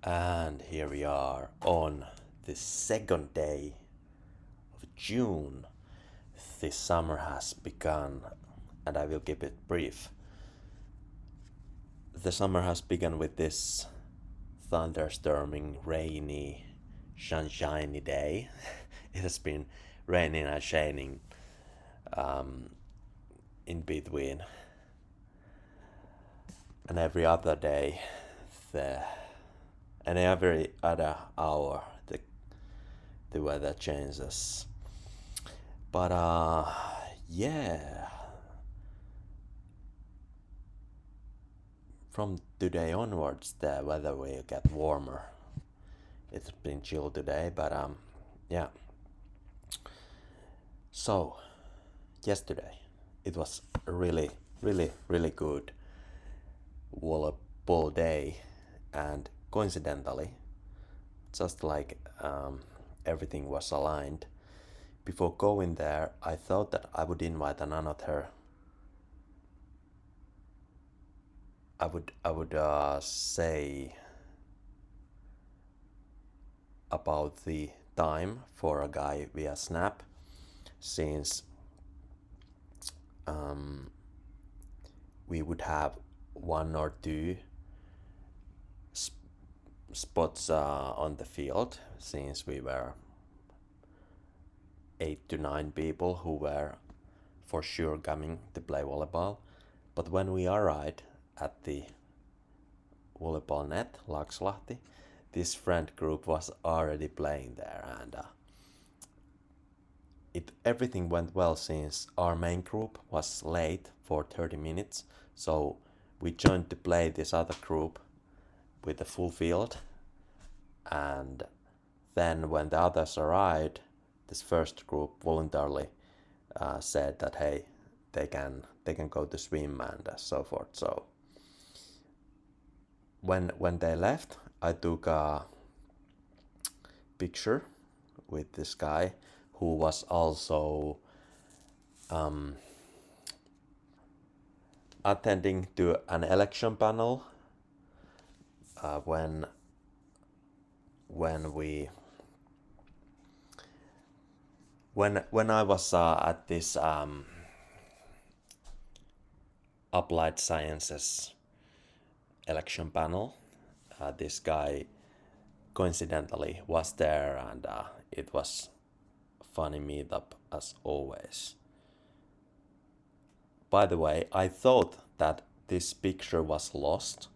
And here we are on the second day of June. This summer has begun, and I will keep it brief. The summer has begun with this thunderstorming, rainy, sunshiny day. It has been raining and shining in between, and every other day, and every other hour, the weather changes. But yeah, from today onwards, the weather will get warmer. It's been chill today, but yeah. So, yesterday, it was a really, really, really good volleyball day, and coincidentally, just like everything was aligned, before going there, I thought that I would invite another. I would say about the time for a guy via Snap, since we would have one or two spots on the field, since we were 8 to 9 people who were for sure coming to play volleyball. But when we arrived at the volleyball net, Laxlahti, this friend group was already playing there, and everything went well, since our main group was late for 30 minutes, so we joined to play this other group with the full field, and then when the others arrived, this first group voluntarily said that hey, they can go to swim and so forth. So when they left, I took a picture with this guy who was also attending to an election panel when I was at this applied sciences election panel. This guy coincidentally was there, and it was a funny meetup as always. By the way, I thought that this picture was lost,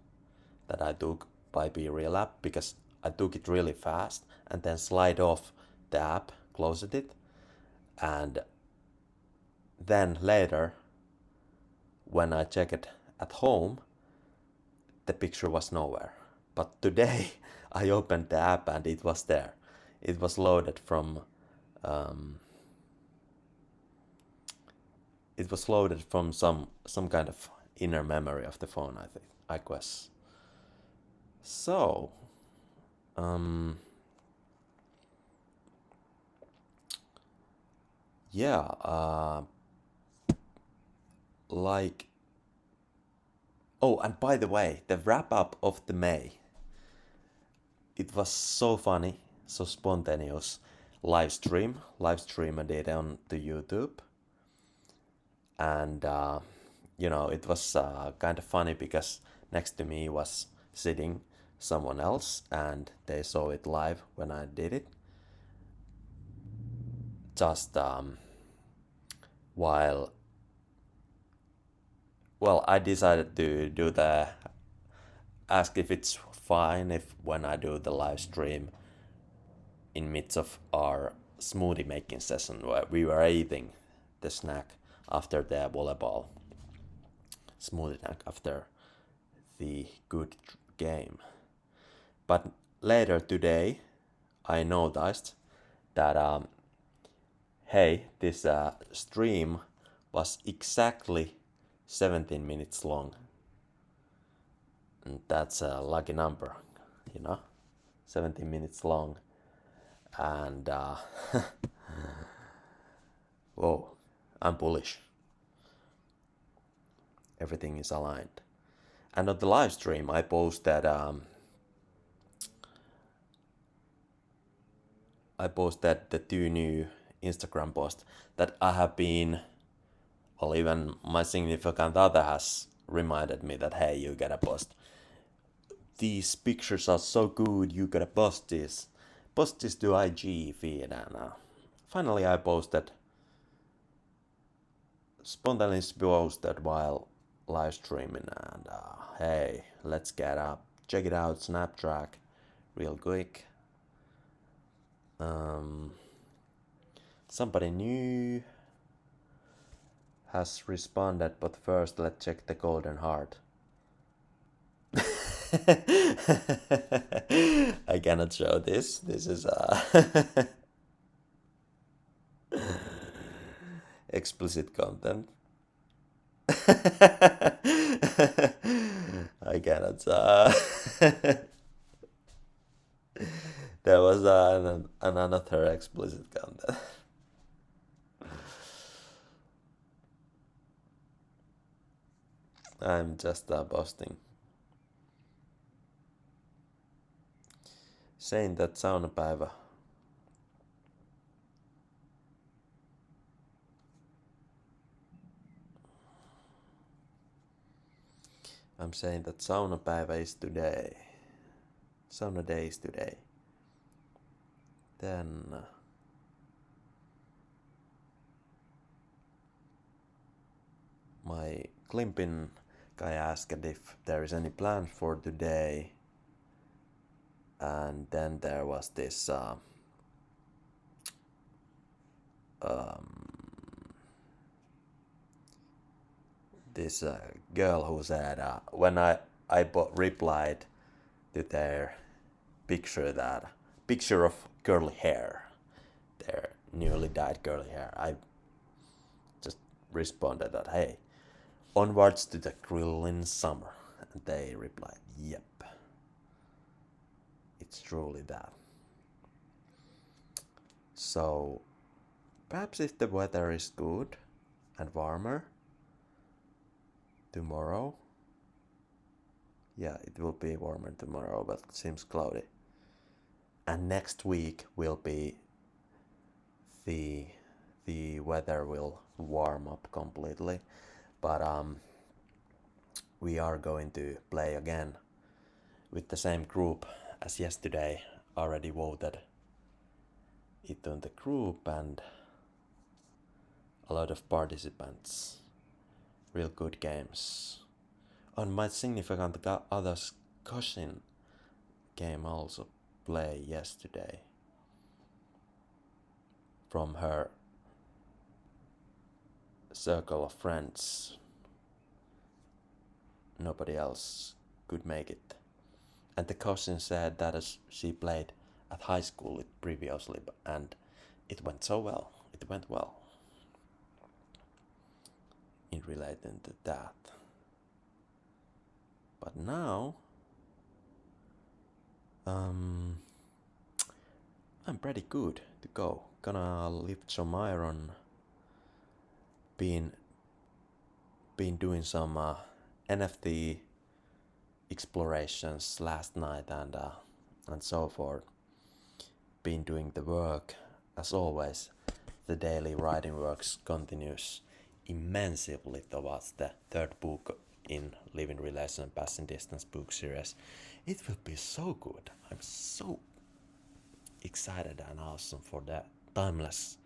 that I took by BeReal app, because I took it really fast and then slide off the app, closed it, and then later when I checked it at home, the picture was nowhere. But today I opened the app and it was there. It was loaded from some kind of inner memory of the phone, I think, I guess. So yeah, like, oh, and by the way, the wrap up of the May, it was so funny, so spontaneous. Live stream I did on the YouTube, and it was kind of funny because next to me was sitting someone else, and they saw it live when I did it. Just while, well, I decided to do the ask if it's fine if when I do the live stream in midst of our smoothie making session, where we were eating the snack after the volleyball smoothie snack after the good game. But later today I noticed that hey, this stream was exactly 17 minutes long, and that's a lucky number, 17 minutes long. And whoa, I'm bullish. Everything is aligned. And on the live stream I posted I posted the 2 new Instagram posts that I have been, or even my significant other has reminded me that, hey, you gotta post. These pictures are so good, you gotta post this. Post this to IG feed, and finally I posted, spontaneously posted while live streaming, and hey, let's get up. Check it out, Snaptrack, real quick. Somebody new has responded, but first let's check the golden heart. I cannot show this. This is explicit content. I cannot. There was another explicit content. I'm just posting. Saying that saunapäivä. I'm saying that saunapäivä is today. Sauna day is today. Then my Klimpin guy asked if there is any plans for today. And then there was this this girl who said when I replied to their picture of curly hair, their newly dyed curly hair, I just responded that, hey, onwards to the grilling summer. And they replied, yep, it's truly that. So perhaps if the weather is good and warmer tomorrow, yeah, it will be warmer tomorrow, but it seems cloudy. And next week will be the weather will warm up completely, but we are going to play again with the same group as yesterday. Already voted it on the group, and a lot of participants. Real good games. On my significant other's cousin game also play yesterday from her circle of friends. Nobody else could make it. And the cousin said that as she played at high school previously, and it went so well. It went well in relating to that. But now I'm pretty good to go. Gonna lift some iron. Been doing some NFT explorations last night and so forth. Been doing the work as always. The daily writing works continues immensely towards the third book in Living Relation Passing Distance book series. It will be so good. I'm so excited and awesome for that. Timeless.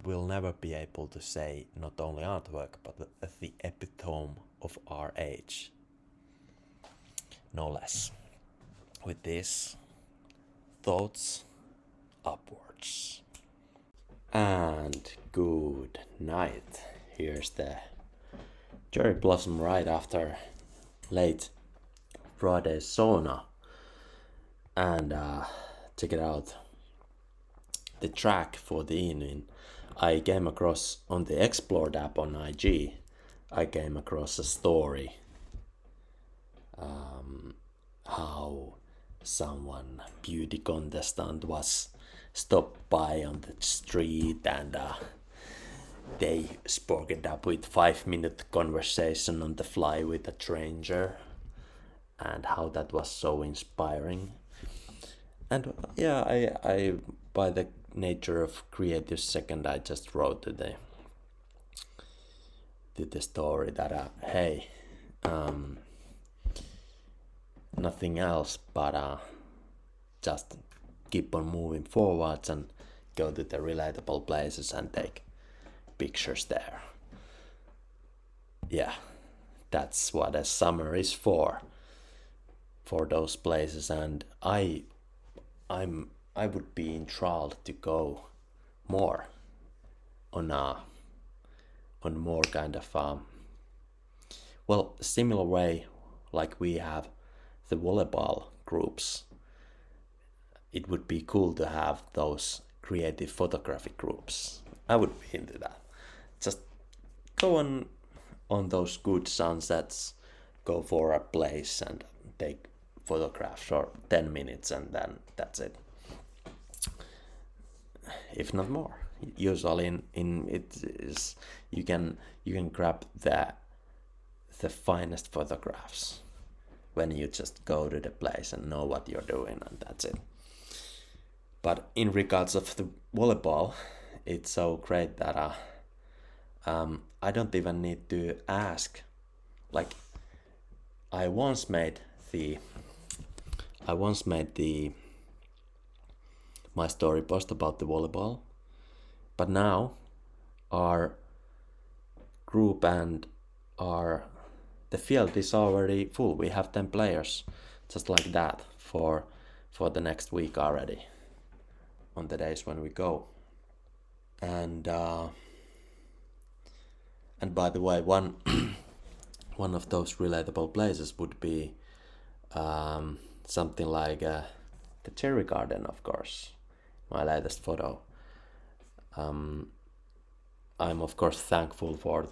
We'll never be able to say not only artwork but the epitome of our age. No less. With this, thoughts upwards. And good night. Here's the cherry blossom right after late Friday sauna. And check it out. The track for the evening I came across on the Explored app on IG. I came across a story how someone beauty contestant was stopped by on the street and they sparked up with 5-minute conversation on the fly with a stranger, and how that was so inspiring. And yeah, I by the nature of creative second, I just wrote to the story that hey, nothing else but just keep on moving forwards and go to the relatable places and take pictures there. Yeah, that's what a summer is for those places, and I would be enthralled to go more on more kind of similar way like we have the volleyball groups. It would be cool to have those creative photographic groups. I would be into that. Just go on those good sunsets, go for a place and take photographs for 10 minutes, and then that's it. If not more. Usually in it is you can grab the finest photographs when you just go to the place and know what you're doing, and that's it. But in regards of the volleyball, it's so great that I don't even need to ask. Like I once made my story post about the volleyball, but now our group and the field is already full. We have 10 players just like that for the next week already on the days when we go. And by the way, one one of those relatable places would be something like the cherry garden, of course, my latest photo. I'm of course thankful for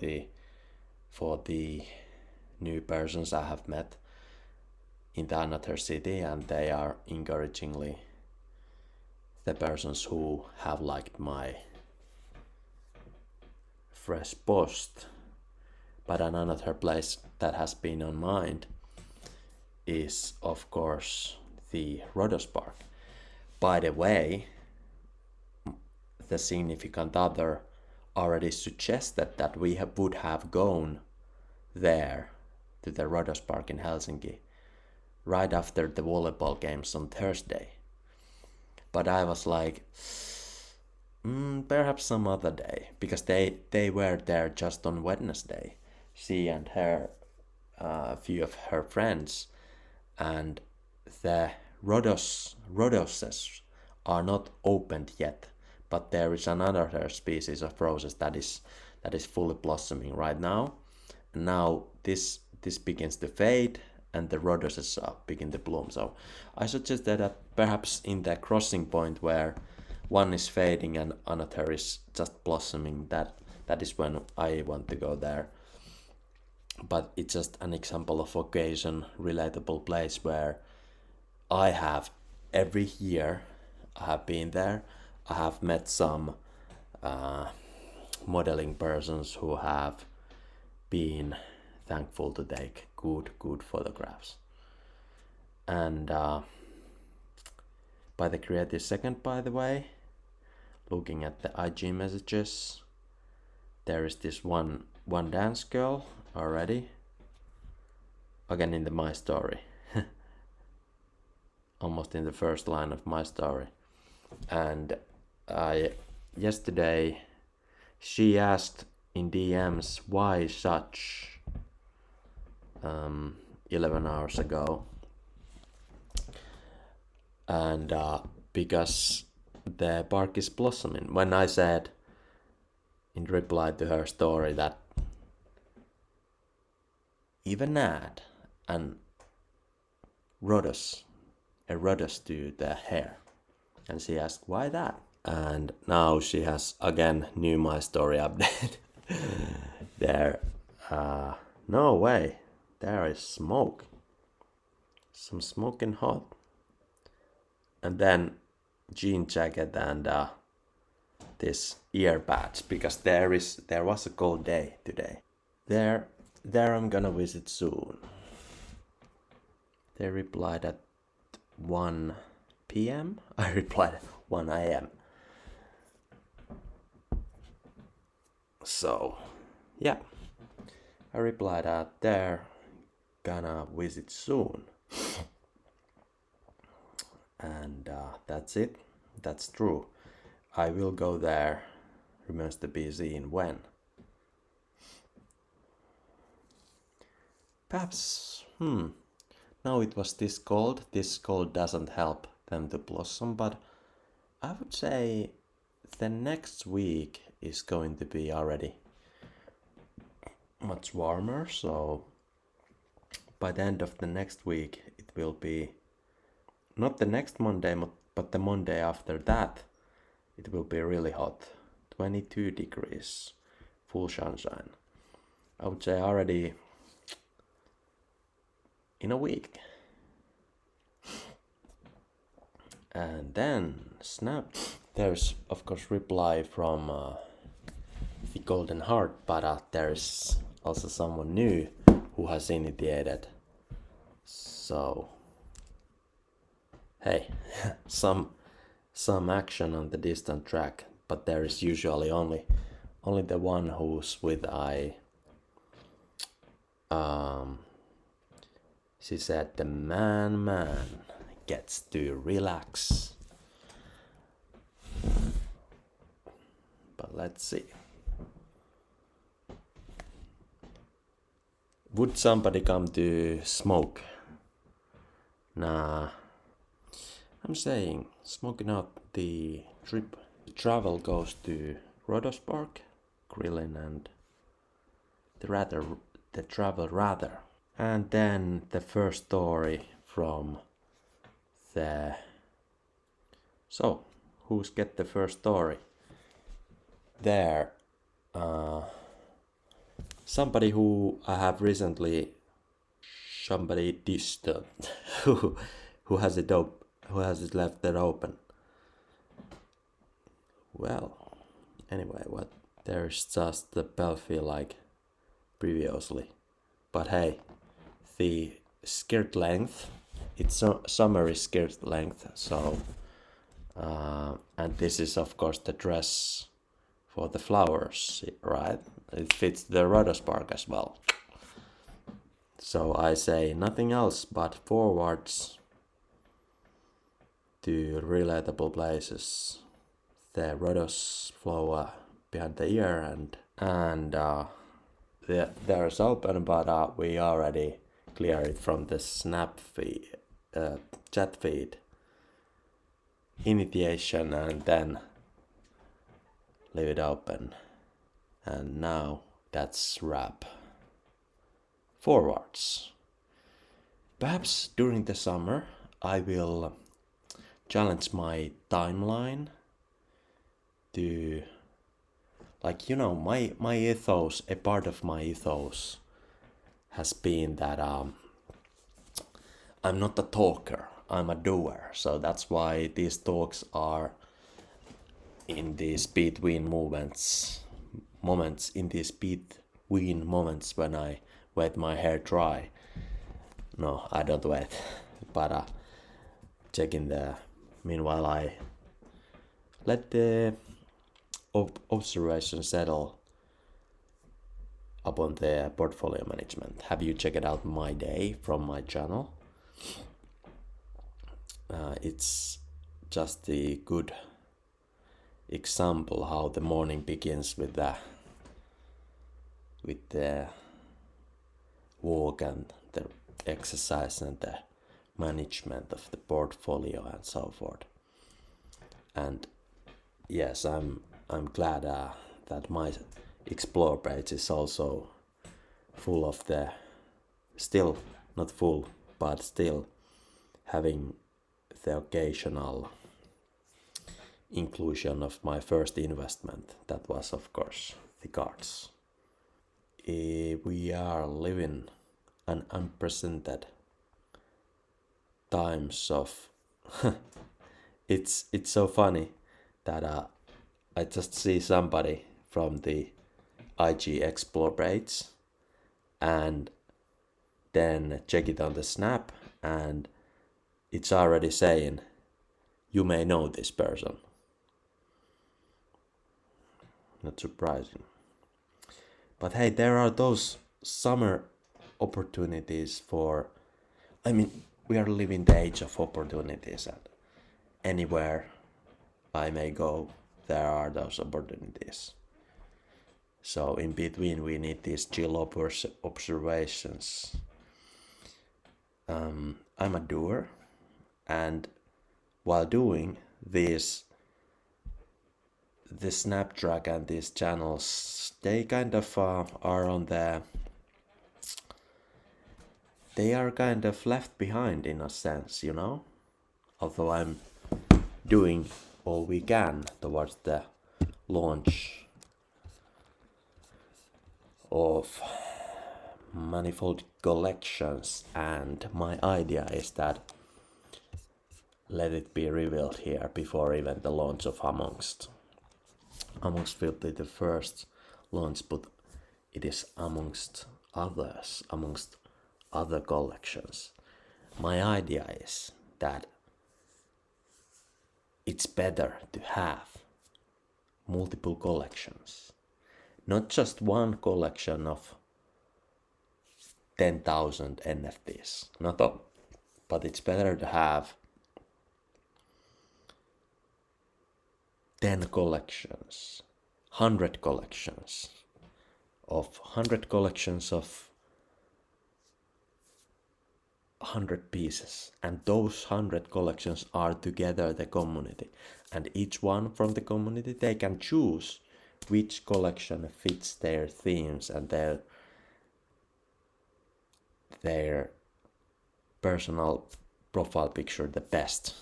the new persons I have met in the another city, and they are encouragingly the persons who have liked my fresh post. But another place that has been on mind is of course the Rhodos Park. By the way, the significant other already suggested that we would have gone there to the Rhodos Park in Helsinki right after the volleyball games on Thursday. But I was like, perhaps some other day, because they were there just on Wednesday. She and her a few of her friends, and the Rhodoses are not opened yet, but there is another species of roses that is fully blossoming right now. And now this begins to fade, and the rhodoses begin to bloom. So I suggested that perhaps in the crossing point where one is fading and another is just blossoming, that is when I want to go there. But it's just an example of occasion relatable place where I have every year I have been there. I have met some modeling persons who have been thankful to take good photographs. And by the creative second, by the way, looking at the IG messages, there is this one dance girl already, again in my story, almost in the first line of my story. And yesterday she asked in DMs why such 11 hours ago, and because the park is blossoming. When I said in reply to her story that even add a rhodos to the hair, and she asked why that, and now she has again new my story update. There, no way, there is smoke, some smoking hot, and then jean jacket and this earbuds, because there was a cold day today. There I'm gonna visit soon. They replied at 1 p.m. I replied at 1 a.m. So, yeah, I replied out there, gonna visit soon. And that's it. That's true. I will go there. Remains to be seen when. Perhaps, now it was this cold. This cold doesn't help them to blossom, but I would say the next week is going to be already much warmer, so by the end of the next week it will be not the next Monday, but the Monday after that, it will be really hot. 22 degrees, full sunshine. I would say already in a week. And then snap. There's of course reply from the Golden Heart, but there's also someone new who has initiated. So hey, some action on the distant track, but there is usually only the one who's with I. She said the man gets to relax. But let's see. Would somebody come to smoke? Nah. I'm saying smoking out the trip. The travel goes to Rhodos Park, grilling, and the travel rather. And then the first story from the. So, who's get the first story? There, somebody who I have recently, somebody distant, who has it left it open. Well, anyway, what there's just the Belfie like previously, but hey, the skirt length, it's a summary skirt length, so and this is of course the dress for the flowers, right? It fits the Rhodos Park as well. So I say nothing else but forwards to relatable places. The Rhodos flower behind the ear and there's open, but we already clear it from the snap feed, chat feed initiation, and then leave it open. And now that's wrap. Forwards. Perhaps during the summer I will challenge my timeline to, like, my ethos, a part of my ethos has been that I'm not a talker, I'm a doer. So that's why these talks are in these between moments when I wet my hair dry. No, I don't wet, but checking meanwhile I let the observation settle upon the portfolio management. Have you checked out my day from my channel? It's just the good example how the morning begins with the walk and the exercise and the management of the portfolio and so forth. And yes, I'm glad that my explore page is also full of the, still not full, but still having the occasional inclusion of my first investment. That was of course the cards. We are living an unprecedented times of it's so funny that I just see somebody from the IG explore page and then check it on the snap and it's already saying you may know this person. Not surprising. But hey, there are those summer opportunities for. I mean, we are living the age of opportunities, and anywhere I may go, there are those opportunities. So in between, we need these chill observations. I'm a doer, and while doing these, the Snapdragon and these channels, they kind of are on the. They are kind of left behind in a sense, you know? Although I'm doing all we can towards the launch of manifold collections, and my idea is that let it be revealed here before even the launch of Amongst. Amongst will be the first launch, but it is amongst others, amongst other collections. My idea is that it's better to have multiple collections, not just one collection of 10,000 NFTs, not all, but it's better to have 10 collections, 100 collections of 100 collections of 100 pieces, and those 100 collections are together the community, and each one from the community they can choose which collection fits their themes and their personal profile picture the best,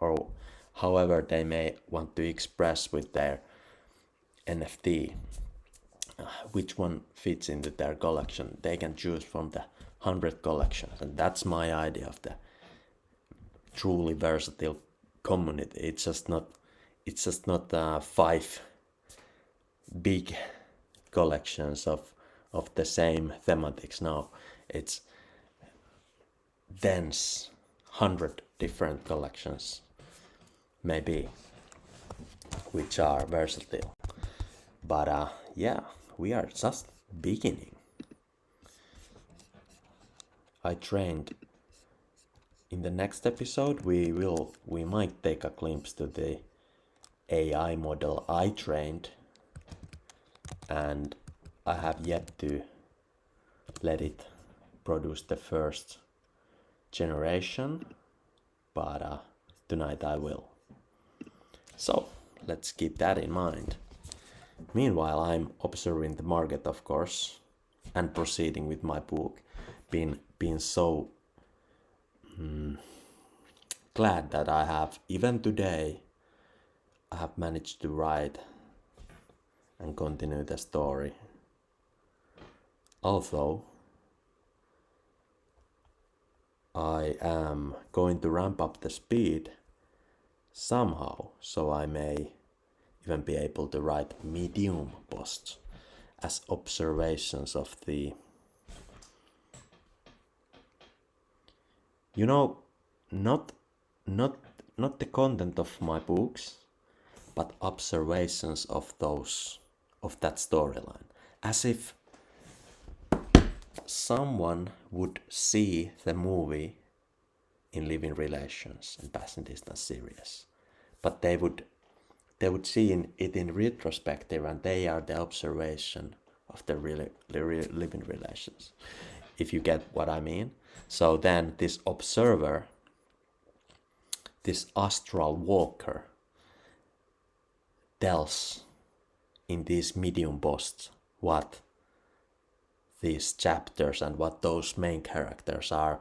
or however they may want to express with their NFT, which one fits into their collection. They can choose from the 100 collections, and that's my idea of the truly versatile community. It's just not 5 big collections of the same thematics. No, it's dense 100 different collections, maybe, which are versatile. But yeah, we are just beginning. I trained. In the next episode, we might take a glimpse to the AI model I trained, and I have yet to let it produce the first generation, but tonight I will. So let's keep that in mind. Meanwhile, I'm observing the market, of course, and proceeding with my book. Being so glad that I have, even today, I have managed to write and continue the story. Although I am going to ramp up the speed somehow, so I may even be able to write medium posts as observations of the, you know, not the content of my books, but observations of that storyline, as if someone would see the movie in Living Relations and Passing Distance series, but they would see it in retrospective, and they are the observation of the living relations, if you get what I mean. So then this observer, this astral walker, tells in these medium posts what these chapters and what those main characters are.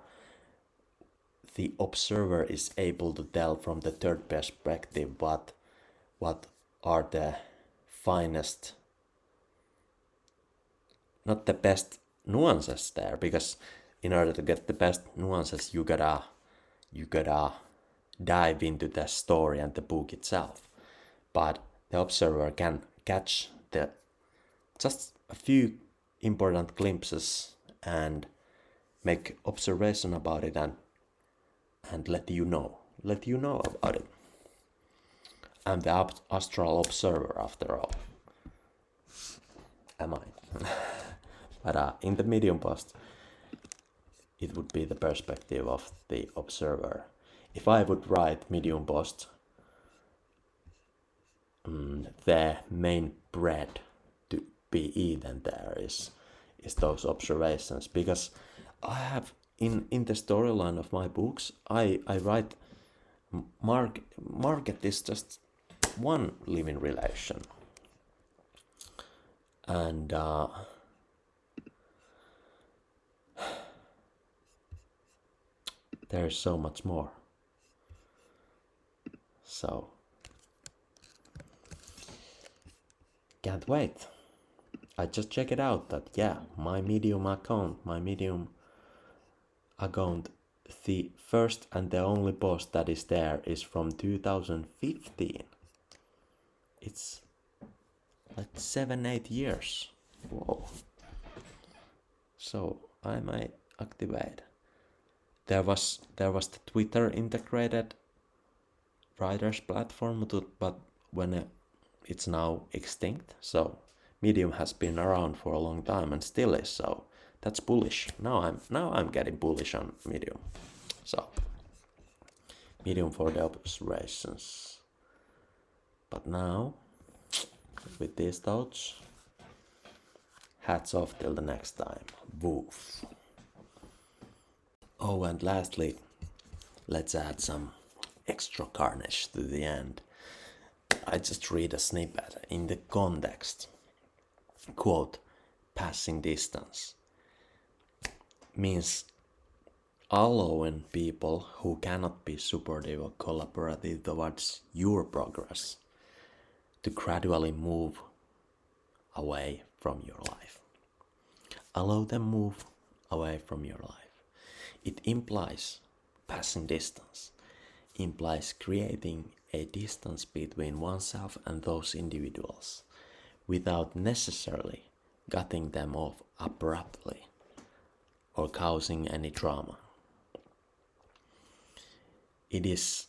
The observer is able to tell from the third perspective what are the finest, not the best nuances there, because in order to get the best nuances you gotta dive into the story and the book itself. But the observer can catch the just a few important glimpses and make observation about it, and let you know about it. I'm the astral observer after all. Am I? But in the medium post, it would be the perspective of the observer. If I would write medium post, the main bread to be eaten there is those observations, because I have in the storyline of my books, I write market is just one living relation, and there is so much more. So can't wait. I just check it out that my Medium account, the first and the only post that is there is from 2015. It's like 7-8 years. Whoa. So I may activate. There was the Twitter integrated writers platform, but when it's now extinct, so Medium has been around for a long time and still is, so that's bullish. Now I'm getting bullish on Medium. So Medium for the observations. But now, with these thoughts, hats off till the next time. Woof. Oh, and lastly, let's add some extra carnage to the end. I just read a snippet in the context. Quote, passing distance means allowing people who cannot be supportive or collaborative towards your progress to gradually move away from your life. Allow them move away from your life. It implies passing distance, implies creating a distance between oneself and those individuals without necessarily cutting them off abruptly or causing any drama. It is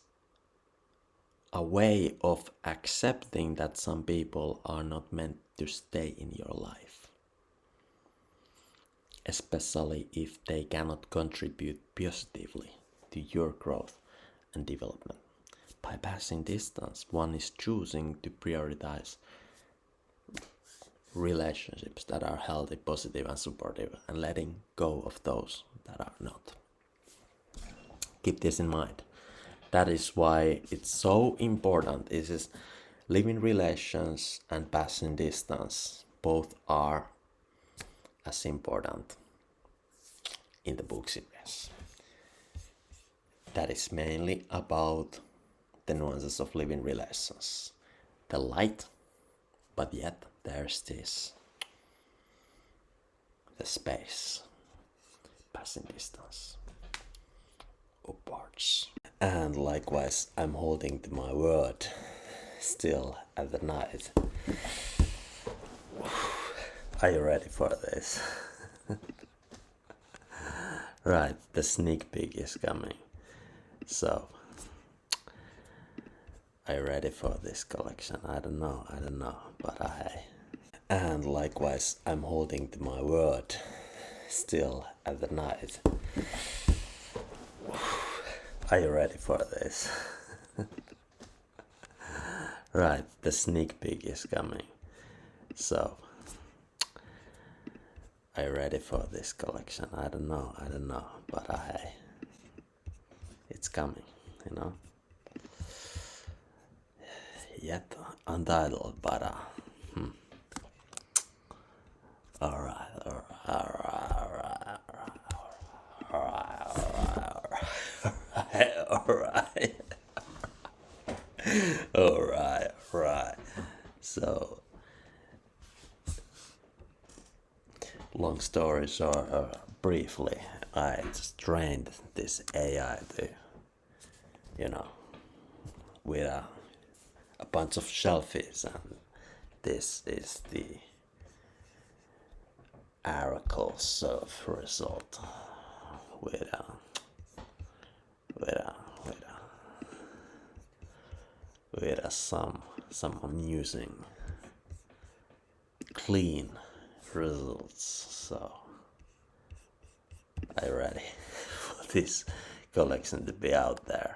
a way of accepting that some people are not meant to stay in your life, especially if they cannot contribute positively to your growth and development. By passing distance, one is choosing to prioritize relationships that are healthy, positive, and supportive, and letting go of those that are not. Keep this in mind. That is why it's so important. This is living relations and passing distance. Both are as important in the book series. That is mainly about the nuances of living relations. The light, but yet there's this, the space, passing distance, upwards. And likewise, I'm holding to my word still at the night. Are you ready for this? Right, the sneak peek is coming. So, are you ready for this collection? I don't know, but And likewise, I'm holding to my word still at the night. Are you ready for this? Right, the sneak peek is coming. So, are you ready for this collection? I don't know, but it's coming, you know. Yet untitled, but alright. So, long story short, briefly, I just trained this AI to, with a bunch of selfies, and this is the Chronicles of result with some amusing, clean results. So I'm ready for this collection to be out there.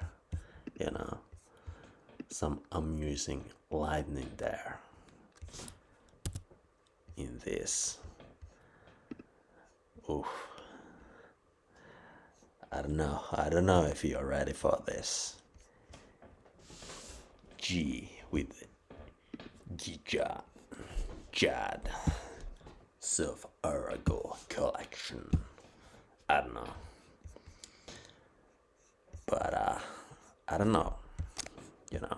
You know, some amusing lightning there in this. Oof. I don't know if you're ready for this. G with Giga Jad Surf Oracle collection. I don't know. But I don't know. You know.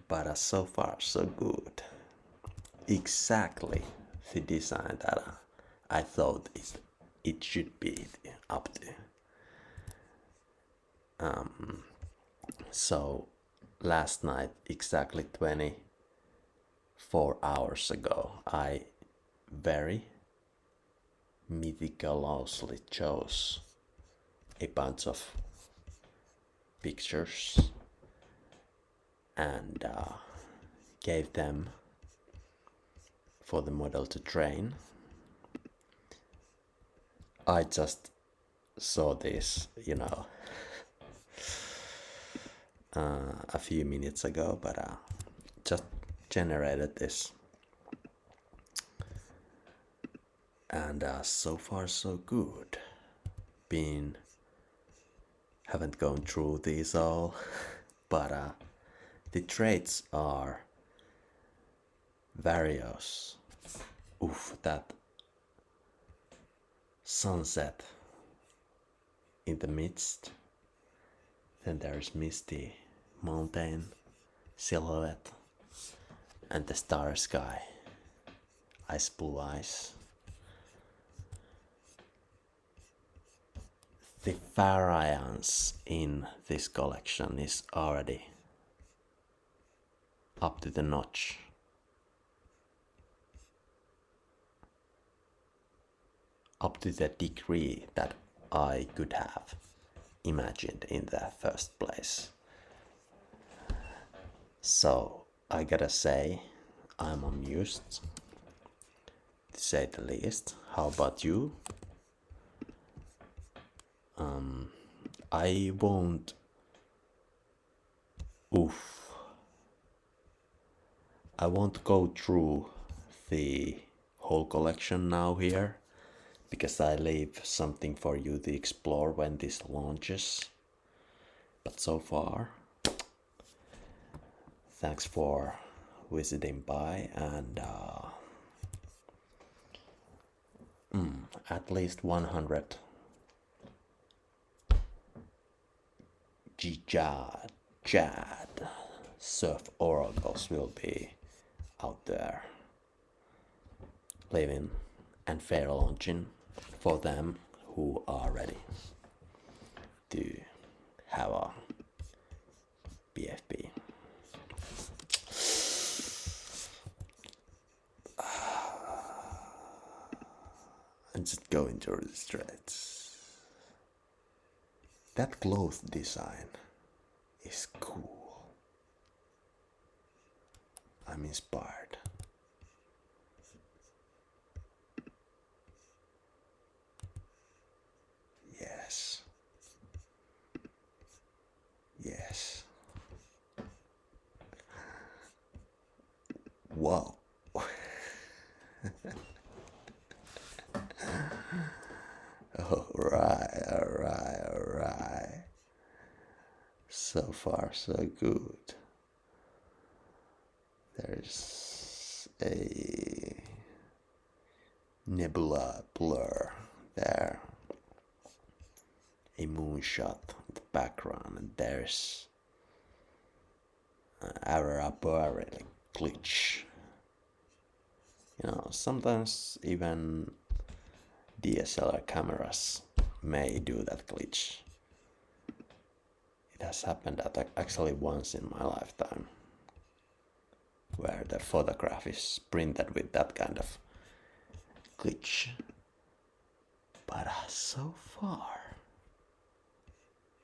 But so far so good. Exactly the design that I thought it should be up to. So last night, exactly 24 hours ago, I very meticulously chose a bunch of pictures and gave them for the model to train. I just saw this, a few minutes ago, but just generated this. And so far so good. Haven't gone through these all, but the traits are various. Oof, that sunset in the midst. Then there's misty mountain silhouette and the star sky. Ice blue eyes. The variance in this collection is already up to the notch. Up to the degree that I could have imagined in the first place. So I gotta say, I'm amused, to say the least. How about you? I won't. I won't go through the whole collection now here, because I leave something for you to explore when this launches. But so far, thanks for visiting by, and at least 100 Jad surf oracles will be out there living and fair launching for them who are ready to have a BFP. And just going through the threads. That cloth design is cool. I'm inspired. Yes. Yes. Wow. Alright. So far, so good. There's a nebula blur there, a moonshot in the background, and there's an aurora borealis glitch. Sometimes even DSLR cameras may do that glitch. It has happened actually once in my lifetime, where the photograph is printed with that kind of glitch. But so far,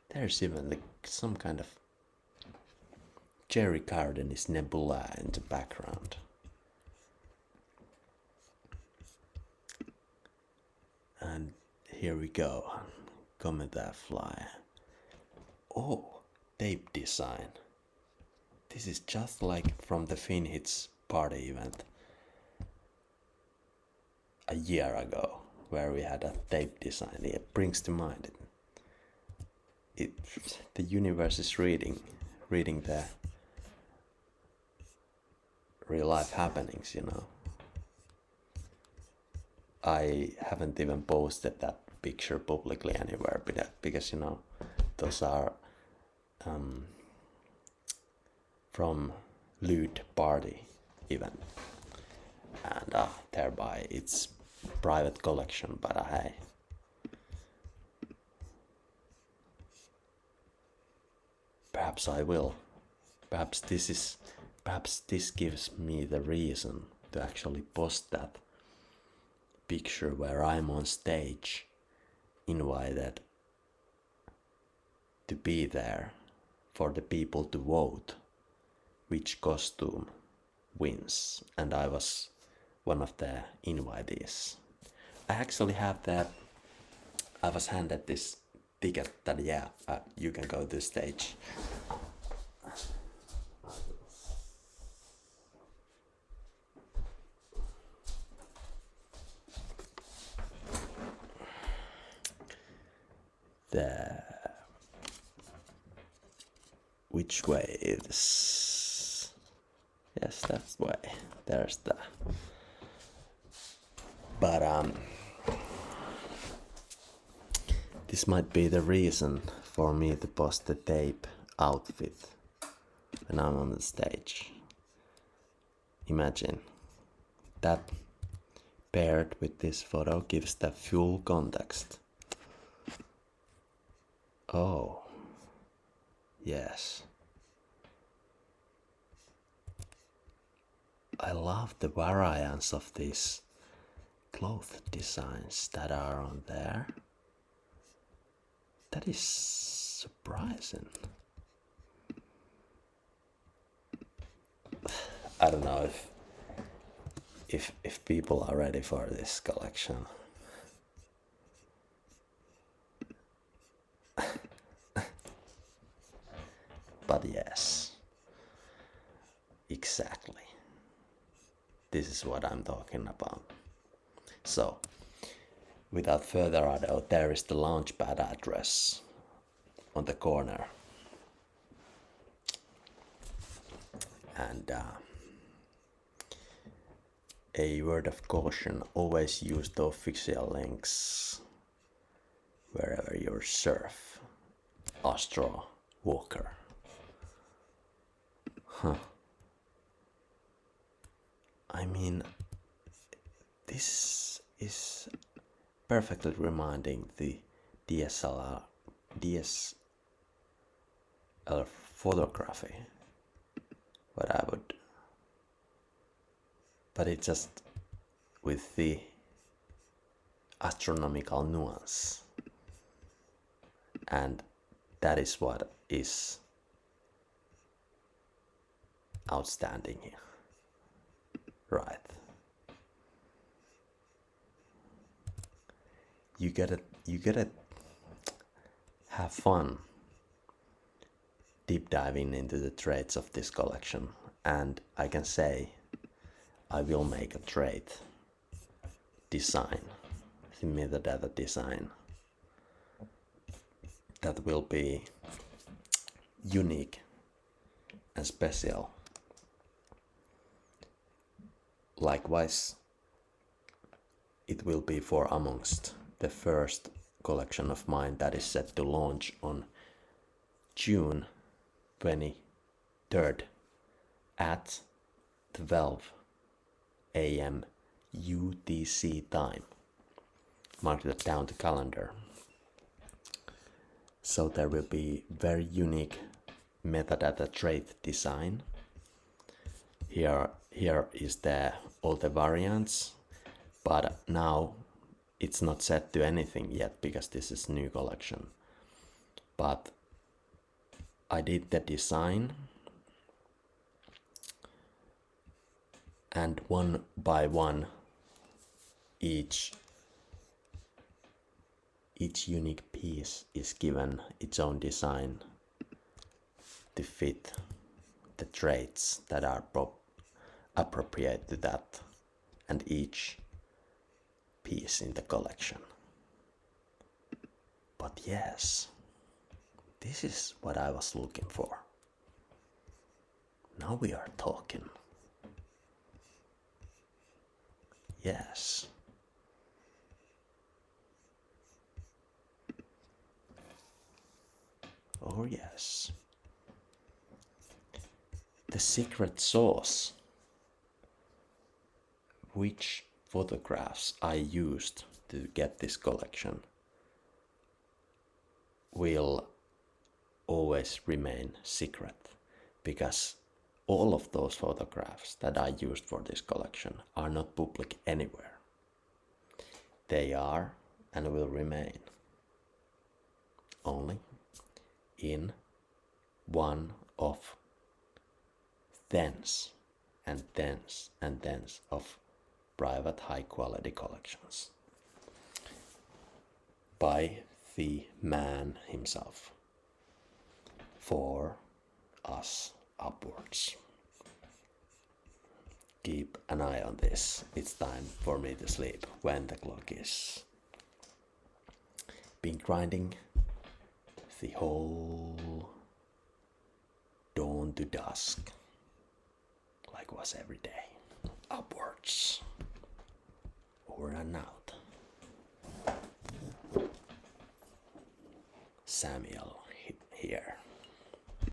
there's even some kind of cherry garden is nebula in the background. And here we go. Comet fly. Oh, tape design. This is just like from the Finhits party event a year ago, where we had a tape design. It brings to mind the universe is reading the real life happenings, I haven't even posted that picture publicly anywhere because those are from lewd party event, and thereby it's private collection, but hey, perhaps I will. Perhaps this gives me the reason to actually post that picture where I'm on stage, invited to be there for the people to vote which costume wins, and I was one of the invitees. I actually I was handed this ticket that you can go to stage. Which way is? Yes, that's the way. There's the. But this might be the reason for me to post the tape outfit when I'm on the stage. Imagine that paired with this photo gives the full context. Oh, yes. I love the variance of these cloth designs that are on there. That is surprising. I don't know if people are ready for this collection. But yes, exactly. This is what I'm talking about. So, without further ado, there is the launchpad address on the corner. And a word of caution, always use the official links wherever you surf. Astro Walker. I mean, this is perfectly reminding the DSLR photography. But it's just with the astronomical nuance, and that is what is outstanding here, right? You gotta have fun deep diving into the traits of this collection, and I can say I will make a trait design, the metadata design, that will be unique and special. Likewise, it will be for amongst the first collection of mine that is set to launch on June 23rd at 12 a.m. UTC time. Mark that down the calendar. So there will be very unique metadata trait design. Here is all the variants, but now it's not set to anything yet because this is new collection. But I did the design, And one by one, each unique piece is given its own design to fit the traits that are appropriate to that and each piece in the collection. But yes, this is what I was looking for. Now we are talking. Yes. Oh yes. The secret sauce. Which photographs I used to get this collection will always remain secret, because all of those photographs that I used for this collection are not public anywhere. They are and will remain only in one of tens and tens and tens of private high quality collections by the man himself for us upwards. Keep an eye on this. It's time for me to sleep when the clock is been grinding the whole dawn to dusk, like was every day. Upwards. Over and out. Samuel.